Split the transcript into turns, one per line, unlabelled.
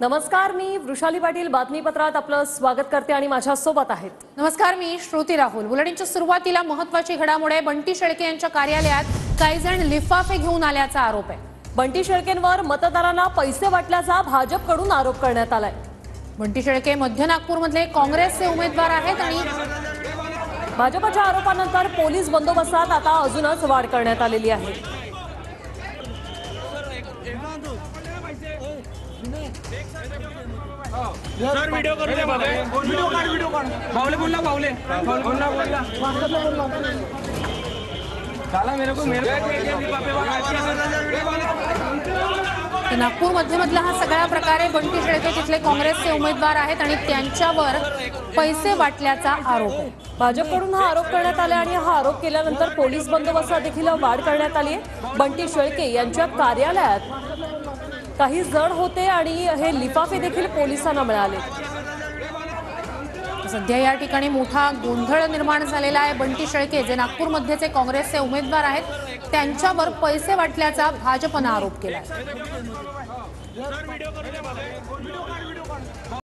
नमस्कार, मी वृषाली पाटील बातमीपत्रात आपलं स्वागत करते आणि माझ्या सोबत आहेत.
नमस्कार, मी श्रुती राहुल. बुलेटिनच्या सुरुवातीला महत्त्वाची घडामोड. बंटी शेळके यांच्या कार्यालयात काही जण लिफाफे घेऊन आल्याचा आरोप आहे.
बंटी शेळकेंवर मतदारांना पैसे वाटल्याचा भाजपकडून आरोप करण्यात आलाय.
बंटी शेळके मध्य नागपूरमधले काँग्रेसचे उमेदवार आहेत आणि
भाजपच्या आरोपानंतर पोलीस बंदोबस्तात आता अजूनच वाढ करण्यात आलेली आहे.
सर वीडियो करू दे बाबा. वीडियो काढ बावले बोलला बावले बोलला साला मेरे को
नागपूर मध्यमधला हा सगळा प्रकार आहे. बंटी शेळके तिथले काँग्रेसचे उमेदवार आहेत आणि त्यांच्यावर पैसे वाटल्याचा आरोप आहे.
भाजपकडून हा आरोप करण्यात आला आणि हा आरोप केल्यानंतर पोलीस बंदोबस्तात देखील वाढ करण्यात आली आहे. बंटी शेळके यांच्या कार्यालयात काही जण होते आणि हे लिफाफे देखील पोलिसांना मिळाले.
सध्या या ठिकाणी मोठा गोंधळ निर्माण झालेला आहे. बंटी शेळके जे नागपूरमध्येचे काँग्रेसचे उमेदवार आहेत त्यांच्यावर पैसे वाटल्याचा भाजपनं आरोप केला.